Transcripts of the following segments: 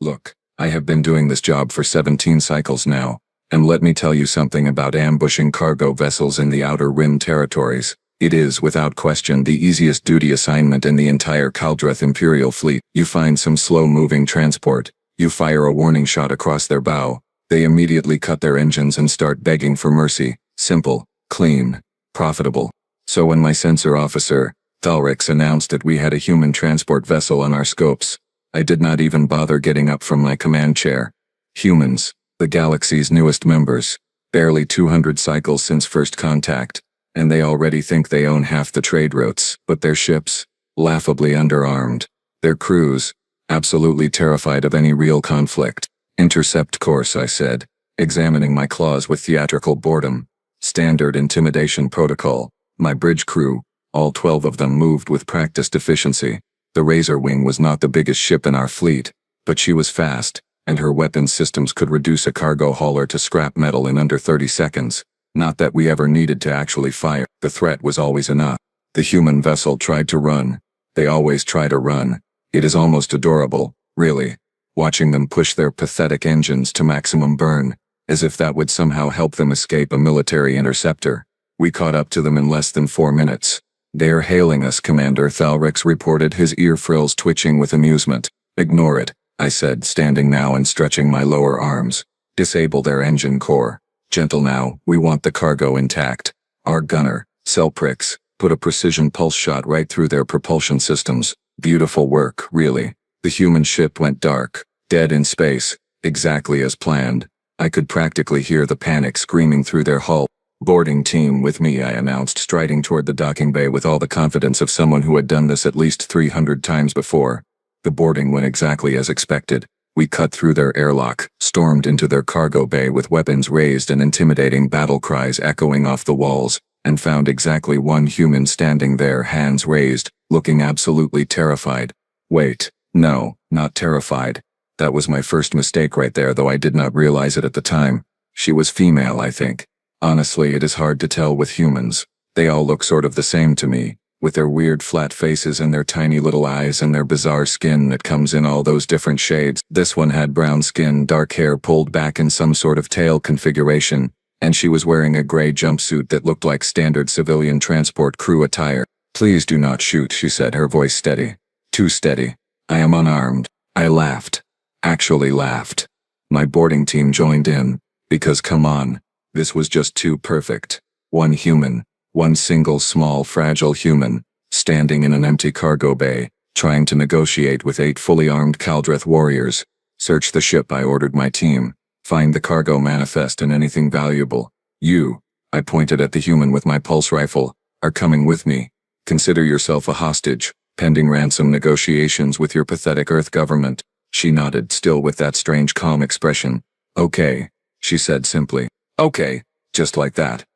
Look, I have been doing this job for 17 cycles now, and let me tell you something about ambushing cargo vessels in the Outer Rim territories. It is, without question, the easiest duty assignment in the entire Kaldreth Imperial fleet. You find some slow-moving transport, you fire a warning shot across their bow, they immediately cut their engines and start begging for mercy. Simple, clean, profitable. So when my sensor officer, Thalrix, announced that we had a human transport vessel on our scopes, I did not even bother getting up from my command chair. Humans, the galaxy's newest members, barely 200 cycles since first contact, and they already think they own half the trade routes, but their ships, laughably underarmed. Their crews, absolutely terrified of any real conflict. Intercept course, I said, examining my claws with theatrical boredom. Standard intimidation protocol. My bridge crew, all 12 of them, moved with practiced efficiency. The Razor Wing was not the biggest ship in our fleet, but she was fast, and her weapons systems could reduce a cargo hauler to scrap metal in under 30 seconds. Not that we ever needed to actually fire. The threat was always enough. The human vessel tried to run. They always try to run. It is almost adorable, really, watching them push their pathetic engines to maximum burn, as if that would somehow help them escape a military interceptor. We caught up to them in less than 4 minutes. "They're hailing us, Commander," Thalrix reported, his ear frills twitching with amusement. "Ignore it," I said, standing now and stretching my lower arms. "Disable their engine core. Gentle now, we want the cargo intact." Our gunner, Selprix, put a precision pulse shot right through their propulsion systems. Beautiful work, really. The human ship went dark, dead in space, exactly as planned. I could practically hear the panic screaming through their hull. "Boarding team with me," I announced, striding toward the docking bay with all the confidence of someone who had done this at least 300 times before. The boarding went exactly as expected. We cut through their airlock, stormed into their cargo bay with weapons raised and intimidating battle cries echoing off the walls, and found exactly one human standing there, hands raised, looking absolutely terrified. Wait, no, not terrified. That was my first mistake right there, though I did not realize it at the time. She was female, I think. Honestly, it is hard to tell with humans. They all look sort of the same to me, with their weird flat faces and their tiny little eyes and their bizarre skin that comes in all those different shades. This one had brown skin, dark hair pulled back in some sort of tail configuration, and she was wearing a gray jumpsuit that looked like standard civilian transport crew attire. "Please do not shoot," she said, her voice steady. Too steady. "I am unarmed." I laughed. Actually laughed. My boarding team joined in, because come on. This was just too perfect. One human, one single small fragile human, standing in an empty cargo bay, trying to negotiate with 8 fully armed Kaldreth warriors. "Search the ship," I ordered my team. "Find the cargo manifest and anything valuable. You," I pointed at the human with my pulse rifle, "are coming with me. Consider yourself a hostage, pending ransom negotiations with your pathetic Earth government." She nodded, still with that strange calm expression. "Okay," she said simply. "Okay," just like that.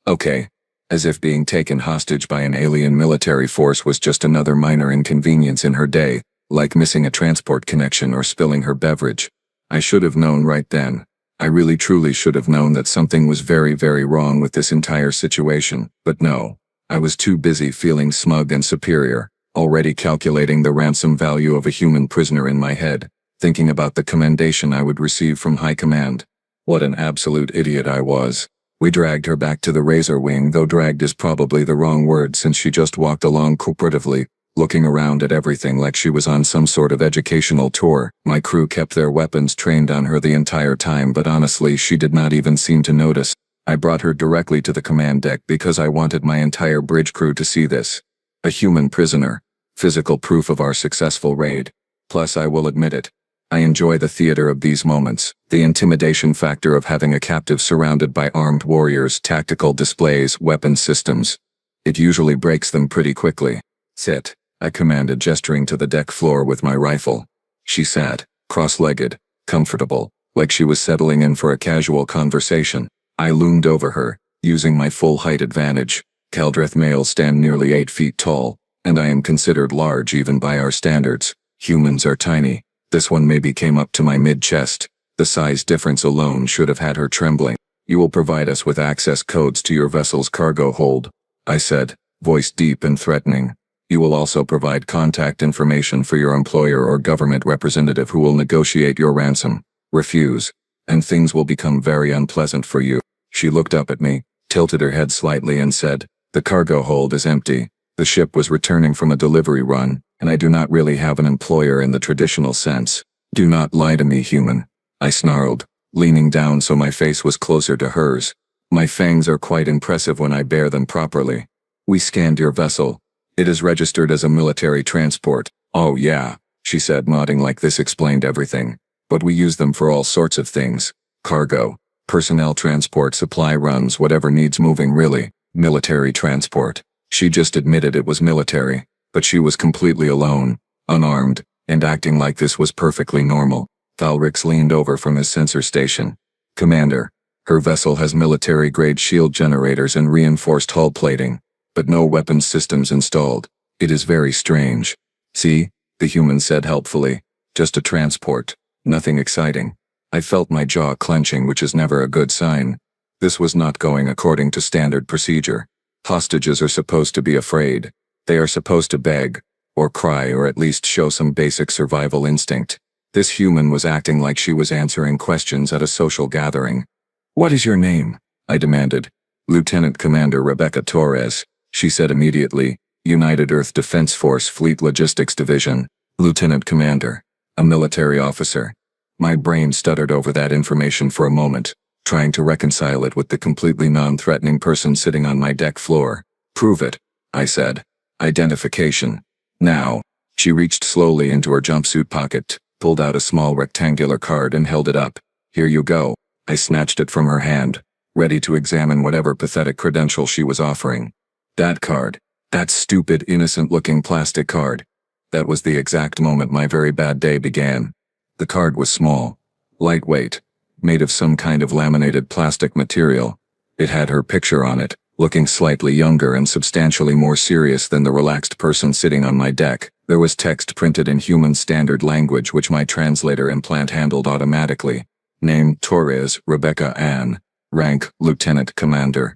"Okay." As if being taken hostage by an alien military force was just another minor inconvenience in her day, like missing a transport connection or spilling her beverage. I should have known right then. I really truly should have known that something was very, very wrong with this entire situation, but no. I was too busy feeling smug and superior, already calculating the ransom value of a human prisoner in my head, thinking about the commendation I would receive from High Command. What an absolute idiot I was. We dragged her back to the Razor Wing, though dragged is probably the wrong word since she just walked along cooperatively, looking around at everything like she was on some sort of educational tour. My crew kept their weapons trained on her the entire time, but honestly she did not even seem to notice. I brought her directly to the command deck because I wanted my entire bridge crew to see this. A human prisoner. Physical proof of our successful raid. Plus, I will admit it, I enjoy the theater of these moments, the intimidation factor of having a captive surrounded by armed warriors, tactical displays, weapon systems. It usually breaks them pretty quickly. "Sit," I commanded, gesturing to the deck floor with my rifle. She sat, cross-legged, comfortable, like she was settling in for a casual conversation. I loomed over her, using my full height advantage. Kaldreth males stand nearly 8 feet tall, and I am considered large even by our standards. Humans are tiny. This one maybe came up to my mid-chest. The size difference alone should have had her trembling. "You will provide us with access codes to your vessel's cargo hold," I said, voice deep and threatening. You will also provide contact information for your employer or government representative who will negotiate your ransom. Refuse, and things will become very unpleasant for you." She looked up at me, tilted her head slightly and said, "The cargo hold is empty. The ship was returning from a delivery run, and I do not really have an employer in the traditional sense." "Do not lie to me, human," I snarled, leaning down so my face was closer to hers. "My fangs are quite impressive when I bear them properly. We scanned your vessel. It is registered as a military transport." "Oh yeah," she said, nodding like this explained everything. "But we use them for all sorts of things. Cargo, personnel transport, supply runs, whatever needs moving really. Military transport." She just admitted it was military, but she was completely alone, unarmed, and acting like this was perfectly normal. Thalrix leaned over from his sensor station. "Commander, her vessel has military-grade shield generators and reinforced hull plating, but no weapons systems installed. It is very strange." "See," the human said helpfully. "Just a transport. Nothing exciting." I felt my jaw clenching, which is never a good sign. This was not going according to standard procedure. Hostages are supposed to be afraid. They are supposed to beg, or cry, or at least show some basic survival instinct. This human was acting like she was answering questions at a social gathering. "What is your name?" I demanded. "Lieutenant Commander Rebecca Torres," she said immediately. "United Earth Defense Force Fleet Logistics Division." Lieutenant Commander. A military officer. My brain stuttered over that information for a moment, trying to reconcile it with the completely non-threatening person sitting on my deck floor. "Prove it," I said. "Identification. Now." She reached slowly into her jumpsuit pocket, pulled out a small rectangular card and held it up. "Here you go." I snatched it from her hand, ready to examine whatever pathetic credential she was offering. That card. That stupid, innocent-looking plastic card. That was the exact moment my very bad day began. The card was small, lightweight, made of some kind of laminated plastic material. It had her picture on it, looking slightly younger and substantially more serious than the relaxed person sitting on my deck. There was text printed in human standard language which my translator implant handled automatically. Name: Torres Rebecca Ann. Rank: Lieutenant Commander.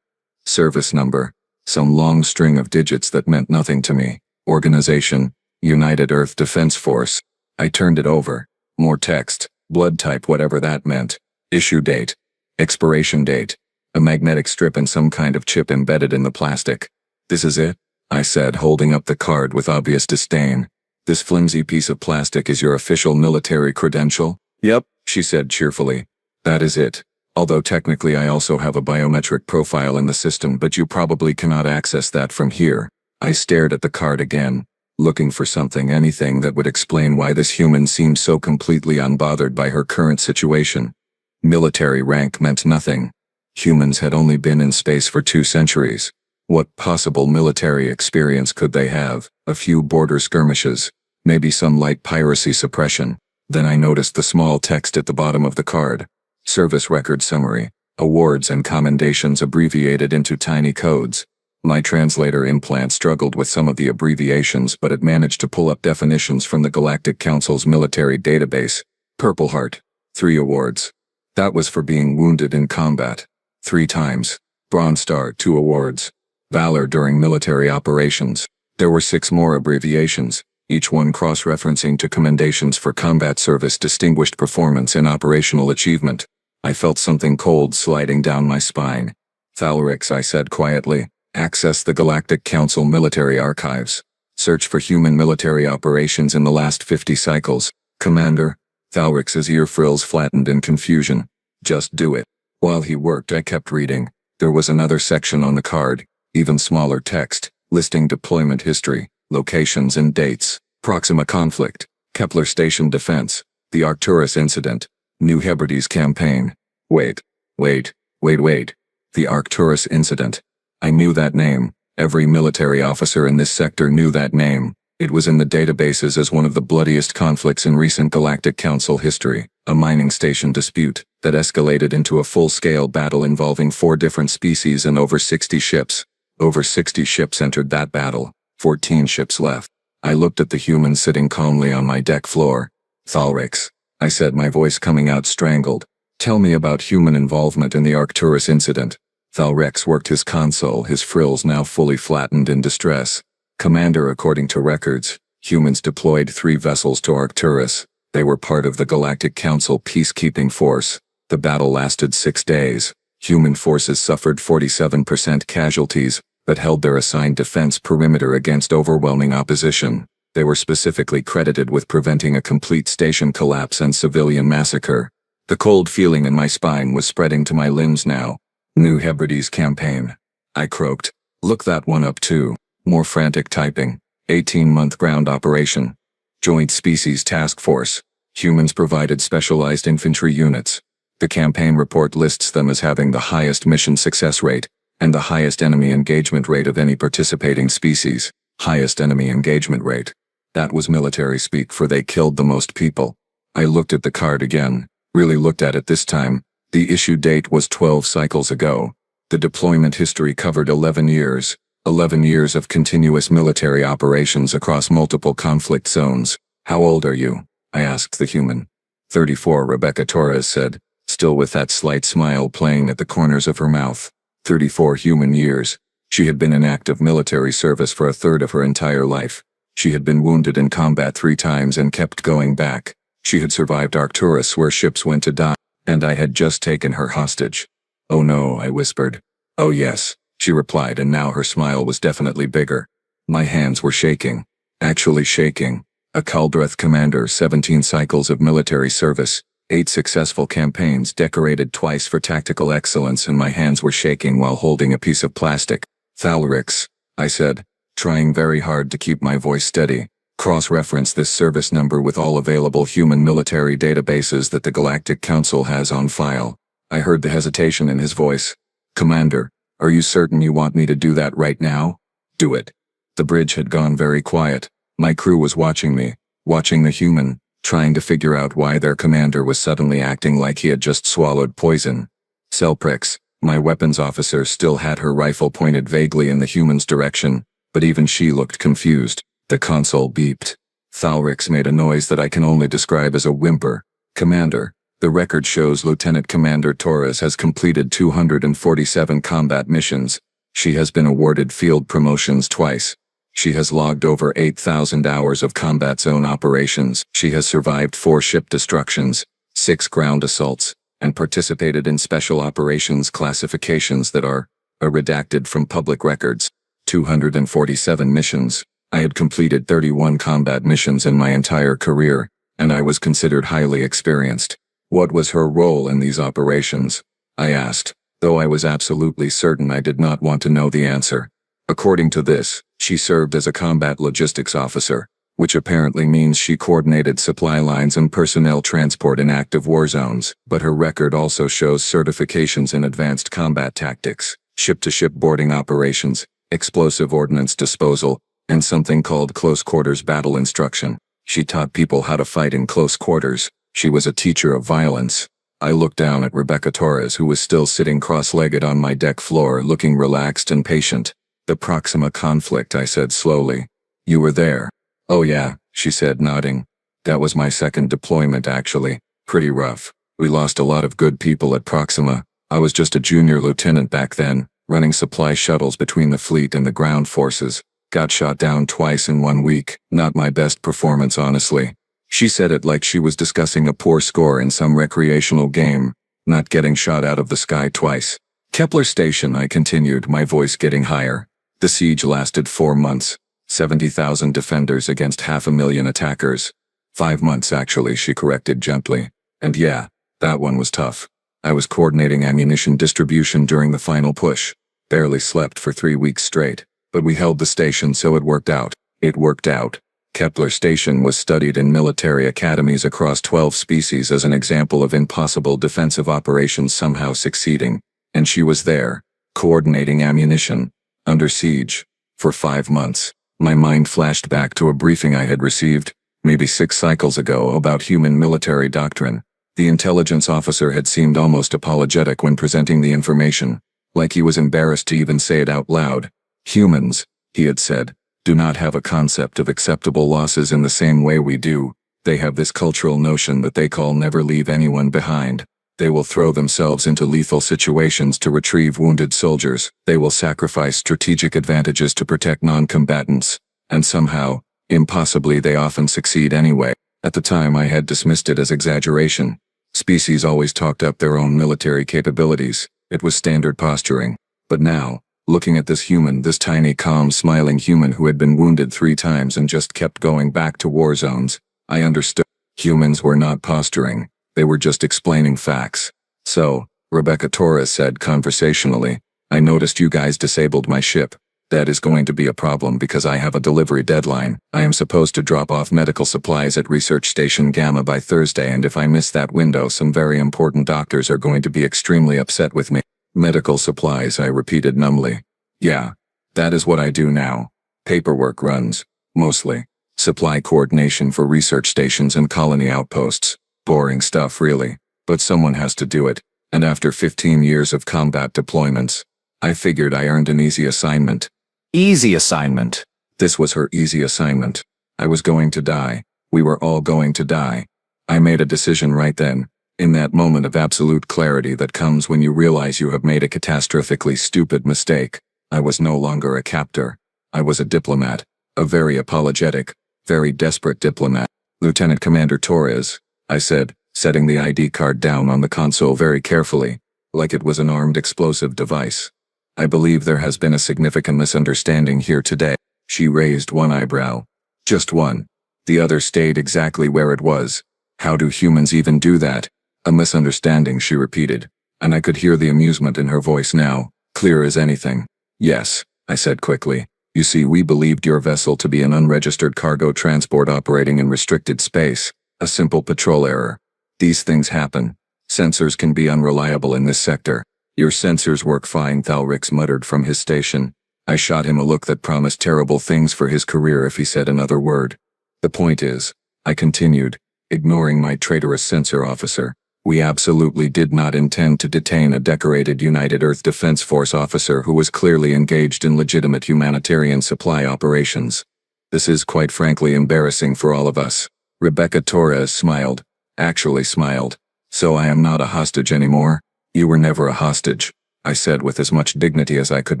Service number: some long string of digits that meant nothing to me. Organization: United Earth Defense Force. I turned it over. More text. Blood type, whatever that meant. Issue date. Expiration date. A magnetic strip and some kind of chip embedded in the plastic. "This is it?" I said, holding up the card with obvious disdain. "This flimsy piece of plastic is your official military credential?" "Yep," she said cheerfully. "That is it. Although technically I also have a biometric profile in the system, but you probably cannot access that from here." I stared at the card again, looking for something, anything that would explain why this human seemed so completely unbothered by her current situation. Military rank meant nothing. Humans had only been in space for 2 centuries. What possible military experience could they have? A few border skirmishes, maybe some light piracy suppression. Then I noticed the small text at the bottom of the card. Service record summary. Awards and commendations abbreviated into tiny codes. My translator implant struggled with some of the abbreviations, but it managed to pull up definitions from the Galactic Council's military database. Purple Heart. 3 awards. That was for being wounded in combat. 3 times. Bronze Star. 2 awards. Valor during military operations. There were 6 more abbreviations, each one cross-referencing to commendations for combat service, distinguished performance, and operational achievement. I felt something cold sliding down my spine. "Thalrix," I said quietly. "Access the Galactic Council military archives. Search for human military operations in the last 50 cycles." "Commander." Thalrix's ear frills flattened in confusion. "Just do it." While he worked, I kept reading. There was another section on the card, even smaller text, listing deployment history, locations and dates. Proxima conflict, Kepler Station defense, the Arcturus incident, New Hebrides campaign. Wait. The Arcturus incident. I knew that name. Every military officer in this sector knew that name. It was in the databases as one of the bloodiest conflicts in recent Galactic Council history, a mining station dispute that escalated into a full-scale battle involving 4 different species and over 60 ships. Over 60 ships entered that battle, 14 ships left. I looked at the human sitting calmly on my deck floor. "Thalrix," I said, my voice coming out strangled. "Tell me about human involvement in the Arcturus incident." Thalrix worked his console, his frills now fully flattened in distress. Commander, according to records, humans deployed 3 vessels to Arcturus. They were part of the Galactic Council peacekeeping force. The battle lasted 6 days. Human forces suffered 47% casualties, but held their assigned defense perimeter against overwhelming opposition. They were specifically credited with preventing a complete station collapse and civilian massacre. The cold feeling in my spine was spreading to my limbs now. New Hebrides campaign. I croaked. Look that one up too. More frantic typing. 18-month ground operation. Joint Species Task Force. Humans provided specialized infantry units. The campaign report lists them as having the highest mission success rate, and the highest enemy engagement rate of any participating species. Highest enemy engagement rate. That was military speak for they killed the most people. I looked at the card again, really looked at it this time. The issue date was 12 cycles ago. The deployment history covered 11 years. 11 years of continuous military operations across multiple conflict zones. How old are you? I asked the human. 34, Rebecca Torres said, still with that slight smile playing at the corners of her mouth. 34 human years. She had been in active military service for a third of her entire life. She had been wounded in combat 3 times and kept going back. She had survived Arcturus where ships went to die, and I had just taken her hostage. Oh no, I whispered. Oh yes, she replied, and now her smile was definitely bigger. My hands were shaking. Actually shaking. A Caldreth commander, 17 cycles of military service, 8 successful campaigns, decorated twice for tactical excellence, and my hands were shaking while holding a piece of plastic. Thalrix, I said, trying very hard to keep my voice steady. Cross-reference this service number with all available human military databases that the Galactic Council has on file. I heard the hesitation in his voice. Commander, are you certain you want me to do that right now? Do it. The bridge had gone very quiet. My crew was watching me, watching the human, trying to figure out why their commander was suddenly acting like he had just swallowed poison. Selprix, my weapons officer, still had her rifle pointed vaguely in the human's direction, but even she looked confused. The console beeped. Thalrix made a noise that I can only describe as a whimper. Commander, the record shows Lieutenant Commander Torres has completed 247 combat missions. She has been awarded field promotions twice. She has logged over 8,000 hours of combat zone operations. She has survived 4 ship destructions, 6 ground assaults, and participated in special operations classifications that are redacted from public records. 247 missions. I had completed 31 combat missions in my entire career, and I was considered highly experienced. What was her role in these operations? I asked, though I was absolutely certain I did not want to know the answer. According to this, she served as a combat logistics officer, which apparently means she coordinated supply lines and personnel transport in active war zones, but her record also shows certifications in advanced combat tactics, ship-to-ship boarding operations, explosive ordnance disposal, and something called close quarters battle instruction. She taught people how to fight in close quarters. She was a teacher of violence. I looked down at Rebecca Torres, who was still sitting cross-legged on my deck floor, looking relaxed and patient. The Proxima conflict, I said slowly. You were there. Oh yeah, she said, nodding. That was my second deployment actually. Pretty rough. We lost a lot of good people at Proxima. I was just a junior lieutenant back then, running supply shuttles between the fleet and the ground forces. Got shot down twice in 1 week. Not my best performance, honestly. She said it like she was discussing a poor score in some recreational game, not getting shot out of the sky twice. Kepler Station, I continued, my voice getting higher. The siege lasted 4 months. 70,000 defenders against 500,000 attackers. 5 months actually, she corrected gently. And yeah, that one was tough. I was coordinating ammunition distribution during the final push. Barely slept for 3 weeks straight. But we held the station, so it worked out. It worked out. Kepler Station was studied in military academies across 12 species as an example of impossible defensive operations somehow succeeding. And she was there, coordinating ammunition, under siege, for 5 months. My mind flashed back to a briefing I had received, maybe 6 cycles ago, about human military doctrine. The intelligence officer had seemed almost apologetic when presenting the information, like he was embarrassed to even say it out loud. Humans, he had said, do not have a concept of acceptable losses in the same way we do. They have this cultural notion that they call never leave anyone behind. They will throw themselves into lethal situations to retrieve wounded soldiers. They will sacrifice strategic advantages to protect non-combatants. And somehow, impossibly, they often succeed anyway. At the time I had dismissed it as exaggeration. Species always talked up their own military capabilities. It was standard posturing. But now, looking at this human, this tiny, calm, smiling human who had been wounded 3 times and just kept going back to war zones, I understood. Humans were not posturing. They were just explaining facts. So, Rebecca Torres said conversationally, I noticed you guys disabled my ship. That is going to be a problem because I have a delivery deadline. I am supposed to drop off medical supplies at Research Station Gamma by Thursday, and if I miss that window, some very important doctors are going to be extremely upset with me. Medical supplies, I repeated numbly. Yeah, that is what I do now. Paperwork runs, mostly. Supply coordination for research stations and colony outposts. Boring stuff, really. But someone has to do it. And after 15 years of combat deployments, I figured I earned an easy assignment. Easy assignment. This was her easy assignment. I was going to die. We were all going to die. I made a decision right then, in that moment of absolute clarity that comes when you realize you have made a catastrophically stupid mistake. I was no longer a captor. I was a diplomat. A very apologetic, very desperate diplomat. Lieutenant Commander Torres, I said, setting the ID card down on the console very carefully, like it was an armed explosive device. I believe there has been a significant misunderstanding here today. She raised one eyebrow. Just one. The other stayed exactly where it was. How do humans even do that? A misunderstanding, she repeated, and I could hear the amusement in her voice now, clear as anything. Yes, I said quickly. You see, we believed your vessel to be an unregistered cargo transport operating in restricted space. A simple patrol error. These things happen. Sensors can be unreliable in this sector. Your sensors work fine, Thalrix muttered from his station. I shot him a look that promised terrible things for his career if he said another word. The point is, I continued, ignoring my traitorous sensor officer, we absolutely did not intend to detain a decorated United Earth Defense Force officer who was clearly engaged in legitimate humanitarian supply operations. This is quite frankly embarrassing for all of us. Rebecca Torres smiled. Actually smiled. So I am not a hostage anymore? You were never a hostage, I said with as much dignity as I could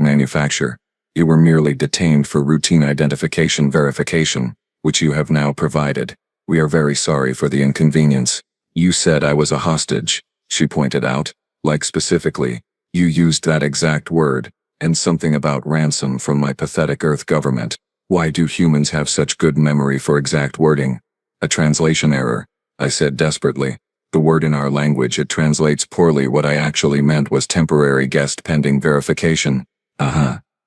manufacture. You were merely detained for routine identification verification, which you have now provided. We are very sorry for the inconvenience. You said I was a hostage, she pointed out, like specifically, you used that exact word, and something about ransom from my pathetic Earth government. Why do humans have such good memory for exact wording? A translation error, I said desperately. The word in our language, it translates poorly. What I actually meant was temporary guest pending verification.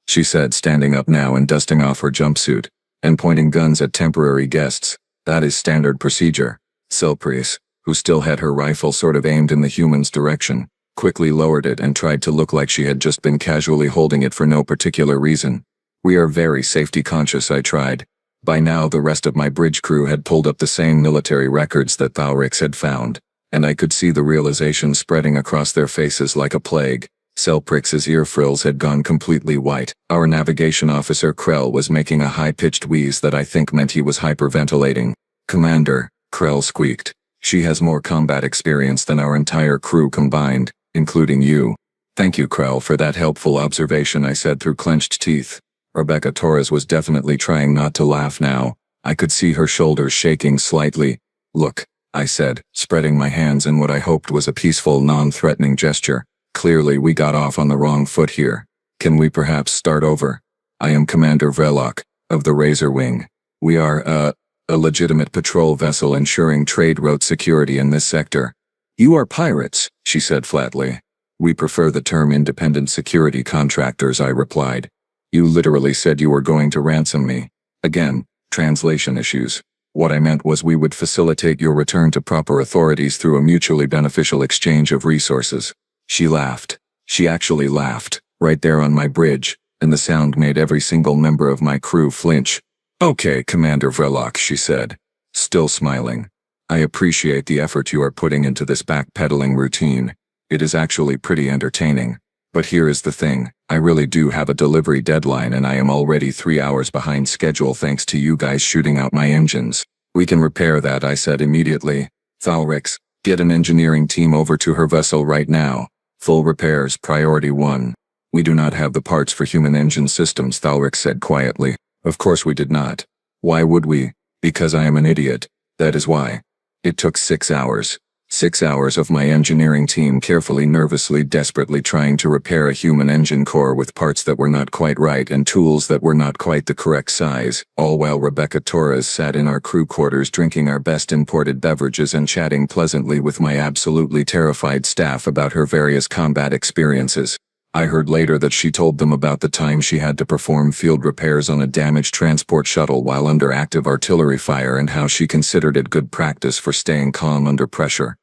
She said, standing up now and dusting off her jumpsuit, and pointing guns at temporary guests. That is standard procedure. Silpris, who still had her rifle sort of aimed in the human's direction, quickly lowered it and tried to look like she had just been casually holding it for no particular reason. We are very safety conscious, I tried. By now the rest of my bridge crew had pulled up the same military records that Thalrix had found, and I could see the realization spreading across their faces like a plague. Selprix's ear frills had gone completely white. Our navigation officer Krell was making a high-pitched wheeze that I think meant he was hyperventilating. Commander, Krell squeaked. She has more combat experience than our entire crew combined, including you. Thank you, Krell, for that helpful observation, I said through clenched teeth. Rebecca Torres was definitely trying not to laugh now. I could see her shoulders shaking slightly. Look, I said, spreading my hands in what I hoped was a peaceful, non-threatening gesture. Clearly we got off on the wrong foot here. Can we perhaps start over? I am Commander Vrelok, of the Razor Wing. We are, a legitimate patrol vessel ensuring trade route security in this sector. You are pirates, she said flatly. We prefer the term independent security contractors, I replied. You literally said you were going to ransom me. Again, translation issues. What I meant was we would facilitate your return to proper authorities through a mutually beneficial exchange of resources. She laughed. She actually laughed, right there on my bridge, and the sound made every single member of my crew flinch. Okay, Commander Vrelok, she said, still smiling. I appreciate the effort you are putting into this backpedaling routine. It is actually pretty entertaining. But here is the thing, I really do have a delivery deadline and I am already 3 hours behind schedule thanks to you guys shooting out my engines. We can repair that, I said immediately. Thalrix, get an engineering team over to her vessel right now. Full repairs, priority 1. We do not have the parts for human engine systems, Thalrix said quietly. Of course we did not. Why would we? Because I am an idiot. That is why. It took 6 hours. 6 hours of my engineering team carefully, nervously, desperately trying to repair a human engine core with parts that were not quite right and tools that were not quite the correct size, all while Rebecca Torres sat in our crew quarters drinking our best imported beverages and chatting pleasantly with my absolutely terrified staff about her various combat experiences. I heard later that she told them about the time she had to perform field repairs on a damaged transport shuttle while under active artillery fire and how she considered it good practice for staying calm under pressure.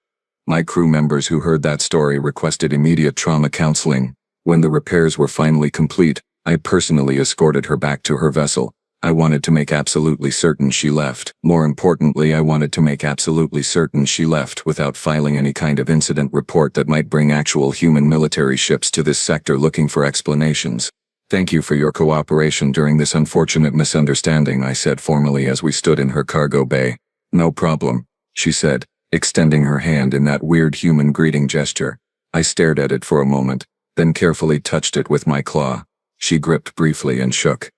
My crew members who heard that story requested immediate trauma counseling. When the repairs were finally complete, I personally escorted her back to her vessel. I wanted to make absolutely certain she left. More importantly, I wanted to make absolutely certain she left without filing any kind of incident report that might bring actual human military ships to this sector looking for explanations. Thank you for your cooperation during this unfortunate misunderstanding, I said formally as we stood in her cargo bay. No problem, she said, extending her hand in that weird human greeting gesture. I stared at it for a moment, then carefully touched it with my claw. She gripped briefly and shook.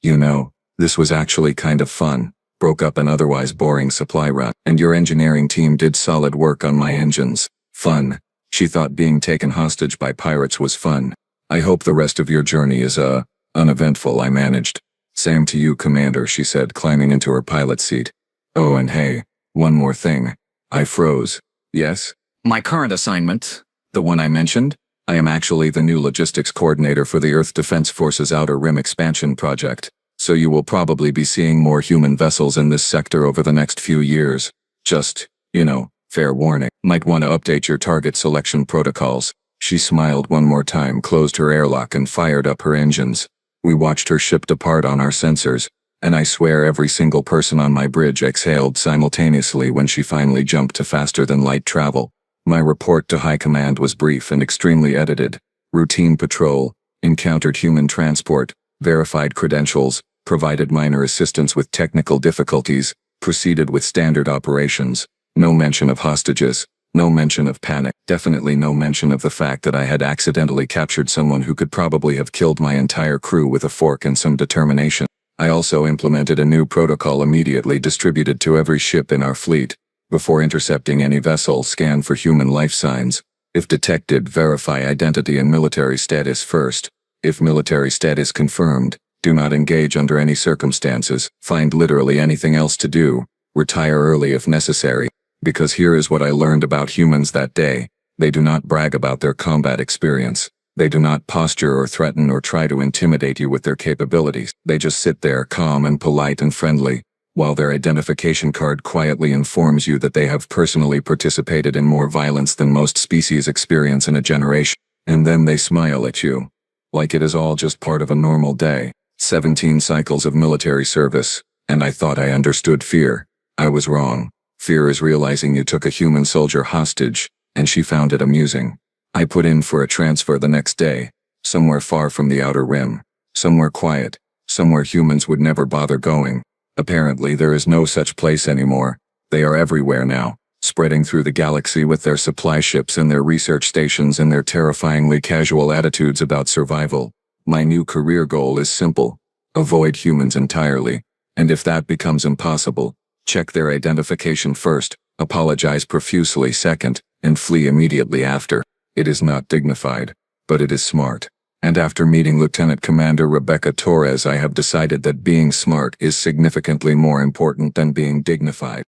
You know, this was actually kind of fun. Broke up an otherwise boring supply run, and your engineering team did solid work on my engines. Fun. She thought being taken hostage by pirates was fun. I hope the rest of your journey is, uneventful, I managed. Same to you, Commander, she said, climbing into her pilot seat. Oh, and hey, one more thing. I froze. Yes? My current assignment, The one I mentioned? I am actually the new logistics coordinator for the Earth Defense Force's Outer Rim expansion project, so you will probably be seeing more human vessels in this sector over the next few years. Just, fair warning. Might want to update your target selection protocols. She smiled one more time, closed her airlock and fired up her engines. We watched her ship depart on our sensors, and I swear every single person on my bridge exhaled simultaneously when she finally jumped to faster-than-light travel. My report to High Command was brief and extremely edited. Routine patrol, encountered human transport, verified credentials, provided minor assistance with technical difficulties, proceeded with standard operations. No mention of hostages, no mention of panic, definitely no mention of the fact that I had accidentally captured someone who could probably have killed my entire crew with a fork and some determination. I also implemented a new protocol immediately distributed to every ship in our fleet. Before intercepting any vessel, scan for human life signs. If detected, verify identity and military status first. If military status confirmed, do not engage under any circumstances. Find literally anything else to do. Retire early if necessary. Because here is what I learned about humans that day. They do not brag about their combat experience. They do not posture or threaten or try to intimidate you with their capabilities. They just sit there calm and polite and friendly, while their identification card quietly informs you that they have personally participated in more violence than most species experience in a generation. And then they smile at you. Like it is all just part of a normal day. 17 cycles of military service, and I thought I understood fear. I was wrong. Fear is realizing you took a human soldier hostage, and she found it amusing. I put in for a transfer the next day, somewhere far from the Outer Rim, somewhere quiet, somewhere humans would never bother going. Apparently there is no such place anymore. They are everywhere now, spreading through the galaxy with their supply ships and their research stations and their terrifyingly casual attitudes about survival. My new career goal is simple: avoid humans entirely, and if that becomes impossible, check their identification first, apologize profusely second, and flee immediately after. It is not dignified, but it is smart. And after meeting Lieutenant Commander Rebecca Torres, I have decided that being smart is significantly more important than being dignified.